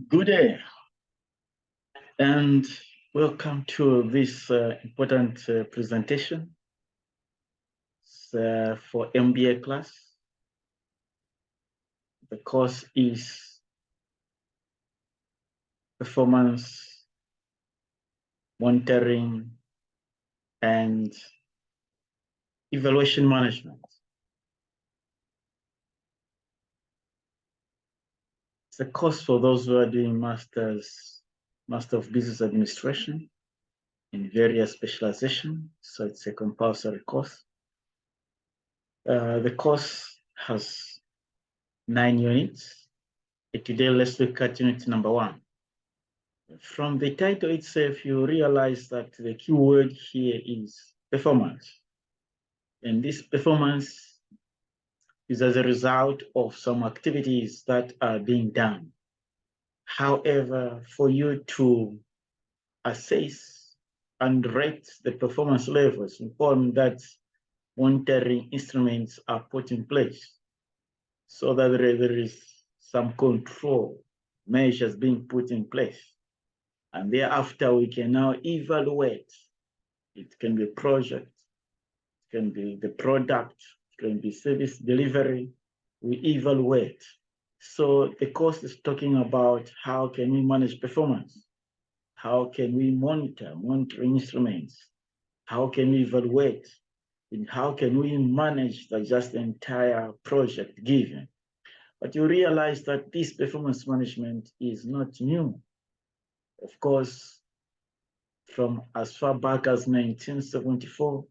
Good day, and welcome to this important presentation for MBA class. The course is Performance Monitoring and Evaluation Management. It's a course for those who are doing Master of Business Administration in various specialization, so it's a compulsory course. The course has 9 units. Today, let's look at unit number 1. From the title itself, you realize that the key word here is performance. And this performance is as a result of some activities that are being done. However, for you to assess and rate the performance levels, it's important that monitoring instruments are put in place so that there is some control measures being put in place. And thereafter, we can now evaluate. It can be a project, it can be the product, it can be service delivery. We evaluate. So the course is talking about how can we manage performance? How can we monitor instruments? How can we evaluate? And how can we manage the entire project given? But you realize that this performance management is not new. Of course, from as far back as 1974,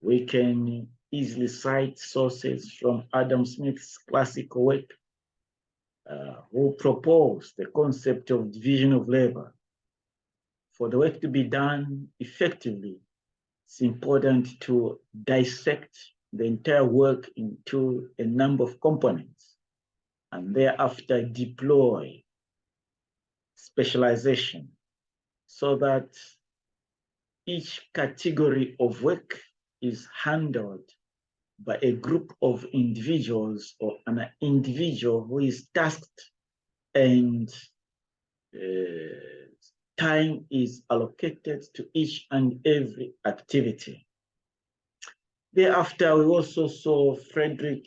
we can easily cite sources from Adam Smith's classical work, who proposed the concept of division of labor. For the work to be done effectively, it's important to dissect the entire work into a number of components and thereafter deploy specialization so that each category of work is handled by a group of individuals or an individual who is tasked and time is allocated to each and every activity. Thereafter, we also saw Frederick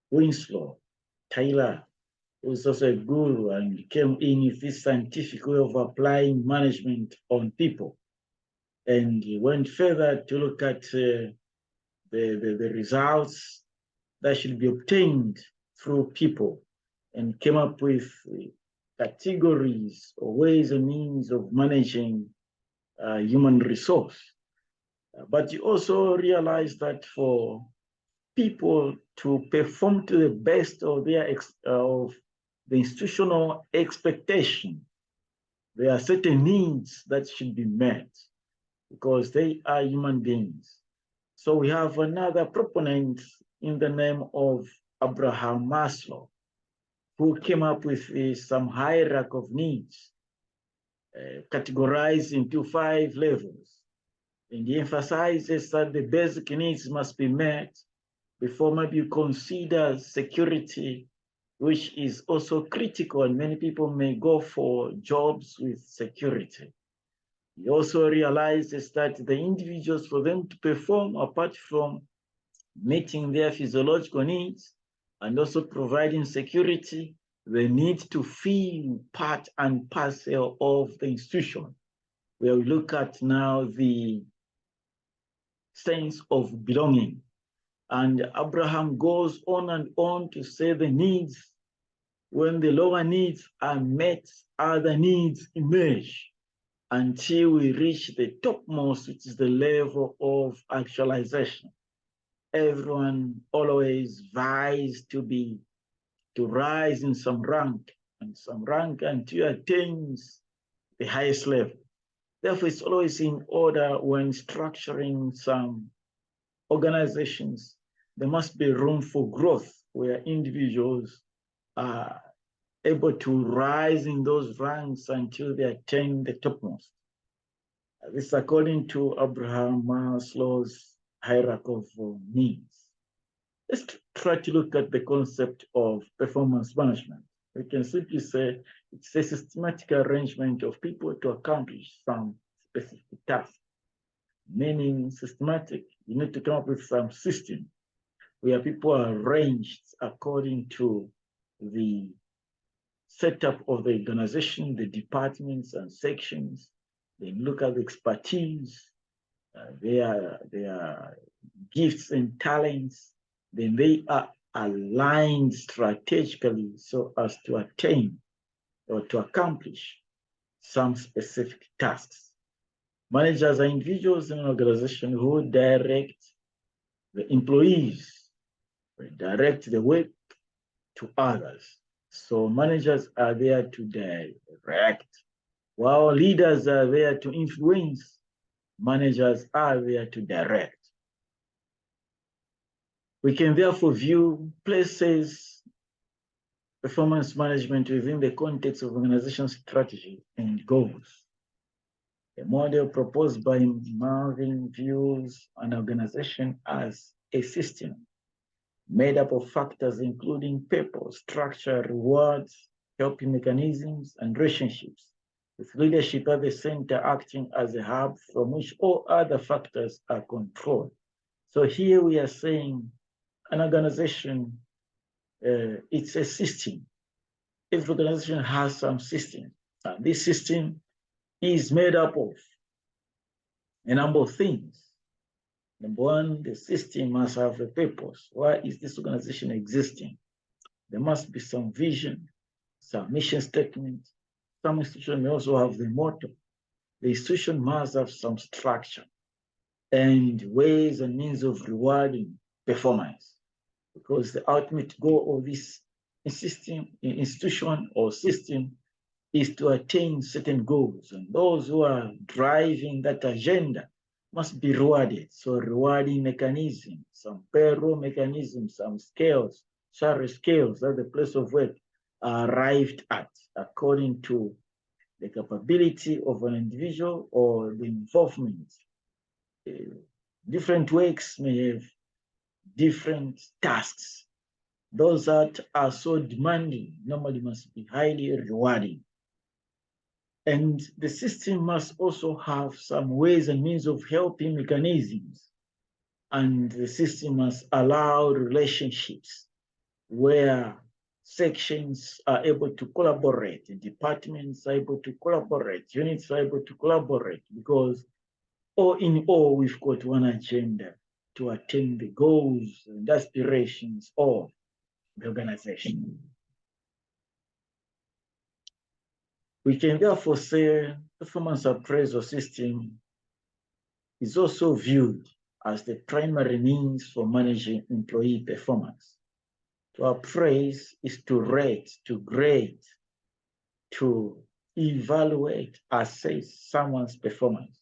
Winslow Taylor, who was also a guru and came in with this scientific way of applying management on people. And he went further to look at the results that should be obtained through people and came up with categories or ways and means of managing human resource. But you also realize that for people to perform to the best of of the institutional expectation, there are certain needs that should be met because they are human beings. So we have another proponent in the name of Abraham Maslow, who came up with some hierarchy of needs, categorized into 5 levels. And he emphasizes that the basic needs must be met before maybe you consider security, which is also critical, and many people may go for jobs with security. He also realizes that the individuals, for them to perform, apart from meeting their physiological needs and also providing security, they need to feel part and parcel of the institution. Where we look at now the sense of belonging. And Abraham goes on and on to say the needs, when the lower needs are met, other needs emerge until we reach the topmost, which is the level of actualization. Everyone always vies to rise in some rank until attains the highest level. Therefore, it's always in order when structuring some organizations, there must be room for growth where individuals are able to rise in those ranks until they attain the topmost. This is according to Abraham Maslow's hierarchy of needs. Let's try to look at the concept of performance management. We can simply say it's a systematic arrangement of people to accomplish some specific task. Meaning systematic, you need to come up with some system where people are arranged according to the setup of the organization, the departments and sections. They look at the expertise, their gifts and talents. Then they are aligned strategically so as to attain or to accomplish some specific tasks. Managers are individuals in an organization who direct the employees, direct the work to others. So managers are there to direct, while leaders are there to influence. Managers are there to direct. We can therefore view places performance management within the context of organization strategy and goals. The model proposed by Marvin views an organization as a system made up of factors including purpose, structure, rewards, helping mechanisms, and relationships, with leadership at the center acting as a hub from which all other factors are controlled. So here we are saying an organization, it's a system. Every organization has some system. And this system is made up of a number of things. Number one, the system must have a purpose. Why is this organization existing? There must be some vision, some mission statement. Some institution may also have the motto. The institution must have some structure and ways and means of rewarding performance, because the ultimate goal of this institution or system is to attain certain goals, and those who are driving that agenda must be rewarded. So rewarding mechanisms, some payroll mechanisms, some scales, salary scales at the place of work are arrived at according to the capability of an individual or the involvement. Different works may have different tasks. Those that are so demanding normally must be highly rewarding. And the system must also have some ways and means of helping mechanisms. And the system must allow relationships where sections are able to collaborate, departments are able to collaborate, units are able to collaborate, because all in all, we've got one agenda to attain the goals and aspirations of the organization. We can therefore say performance appraisal system is also viewed as the primary means for managing employee performance. To appraise is to rate, to grade, to evaluate, assess someone's performance.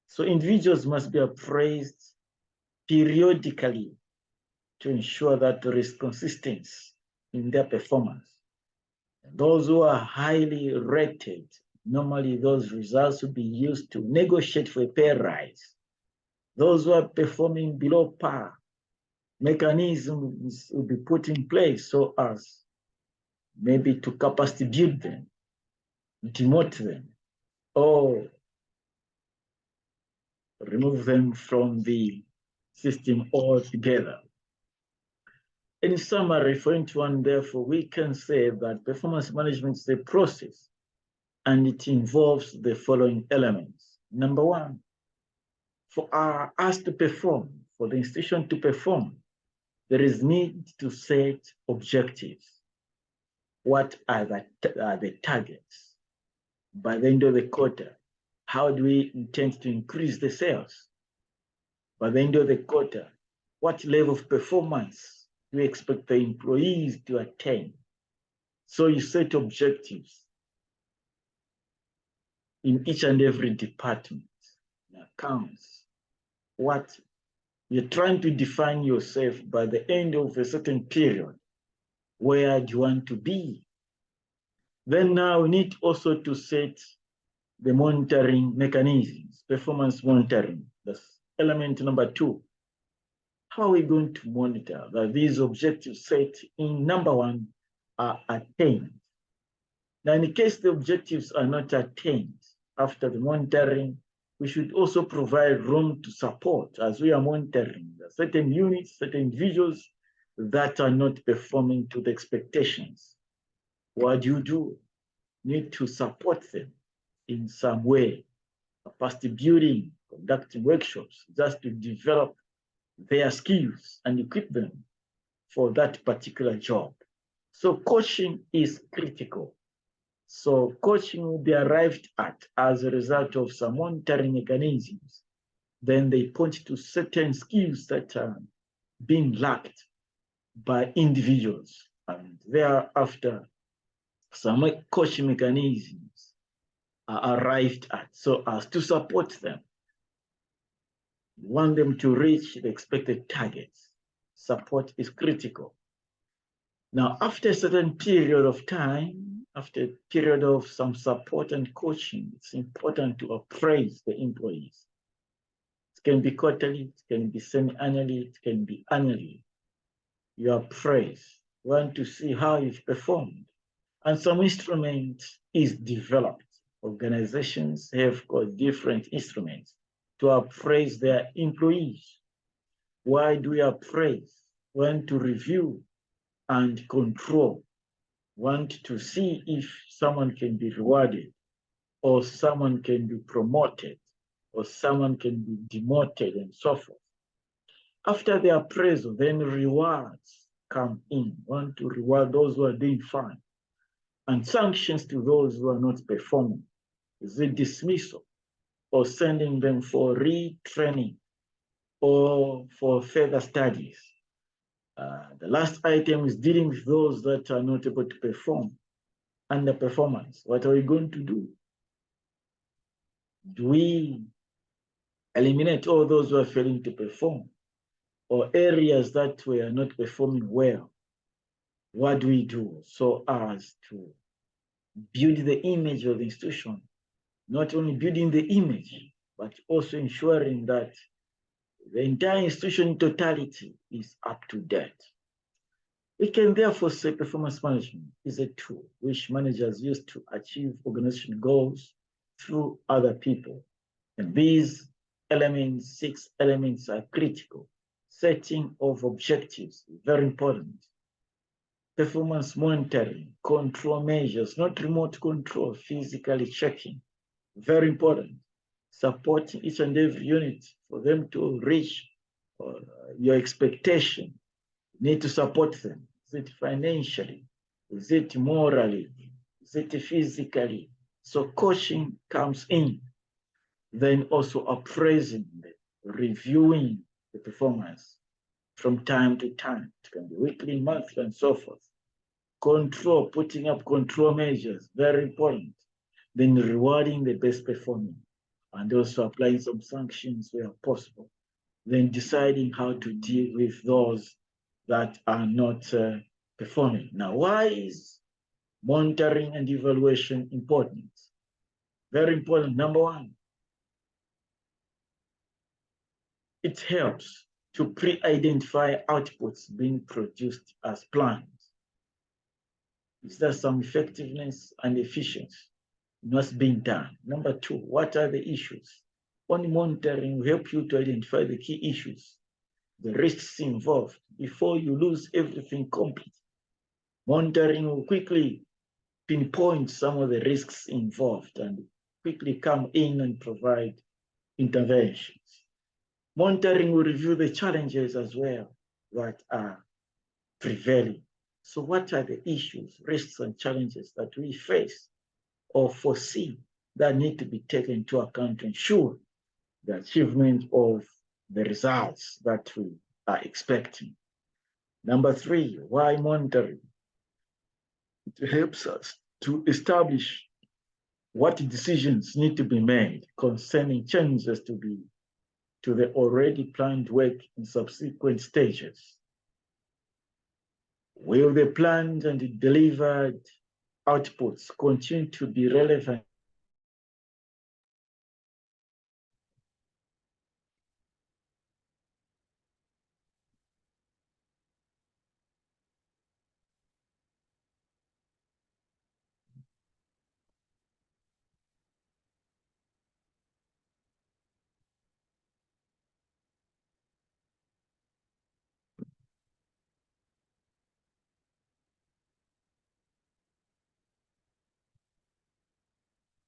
So individuals must be appraised periodically to ensure that there is consistency in their performance. Those who are highly rated, normally those results will be used to negotiate for a pay rise. Those who are performing below par, mechanisms will be put in place so as maybe to capacity build them, demote them, or remove them from the system altogether. In summary, for one, therefore, we can say that performance management is a process, and it involves the following elements. Number one, for us to perform, for the institution to perform, there is need to set objectives. What are the targets? By the end of the quarter, how do we intend to increase the sales? By the end of the quarter, what level of performance do we expect the employees to attain? So you set objectives in each and every department, accounts. What you're trying to define yourself by the end of a certain period. Where do you want to be? Then now we need also to set the monitoring mechanisms, performance monitoring. That's element number two. How are we going to monitor that these objectives set in number one are attained. Now, in case the objectives are not attained after the monitoring, we should also provide room to support as we are monitoring certain units, certain individuals that are not performing to the expectations. What do? You need to support them in some way, capacity building, conducting workshops, just to develop their skills and equip them for that particular job. So coaching is critical. So coaching will be arrived at as a result of some monitoring mechanisms. Then they point to certain skills that are being lacked by individuals. And thereafter, some coaching mechanisms are arrived at so as to support them. You want them to reach the expected targets. Support is critical. Now, after a certain period of time, after a period of some support and coaching, it's important to appraise the employees. It can be quarterly, it can be semi-annually, it can be annually. You appraise, you want to see how you've performed. And some instrument is developed. Organizations have got different instruments to appraise their employees. Why do we appraise? When to review and control. Want to see if someone can be rewarded, or someone can be promoted, or someone can be demoted, and so forth. After the appraisal, then rewards come in. Want to reward those who are doing fine, and sanctions to those who are not performing. Is it dismissal, or sending them for retraining, or for further studies? The last item is dealing with those that are not able to perform. Underperformance. What are we going to do? Do we eliminate all those who are failing to perform, or areas that we are not performing well? What do we do so as to build the image of the institution? Not only building the image, but also ensuring that the entire institution in totality is up to date. We can therefore say performance management is a tool which managers use to achieve organizational goals through other people. And these elements, 6 elements, are critical. Setting of objectives, very important. Performance monitoring, control measures, not remote control, physically checking, very important. Supporting each and every unit for them to reach your expectation. You need to support them. Is it financially? Is it morally? Is it physically? So coaching comes in. Then also appraising, reviewing the performance from time to time. It can be weekly, monthly, and so forth. Control, putting up control measures, very important. Then rewarding the best performing, and also applying some sanctions where possible. Then deciding how to deal with those that are not performing. Now, why is monitoring and evaluation important? Very important. Number one, it helps to pre-identify outputs being produced as planned. Is there some effectiveness and efficiency in what's being done? Number two, what are the issues? Only monitoring will help you to identify the key issues, the risks involved before you lose everything completely. Monitoring will quickly pinpoint some of the risks involved and quickly come in and provide interventions. Monitoring will review the challenges as well that are prevailing. So what are the issues, risks, and challenges that we face or foresee that need to be taken into account to ensure the achievement of the results that we are expecting? Number three, why monitoring? It helps us to establish what decisions need to be made concerning changes to the already planned work in subsequent stages. Will the planned and delivered outputs continue to be relevant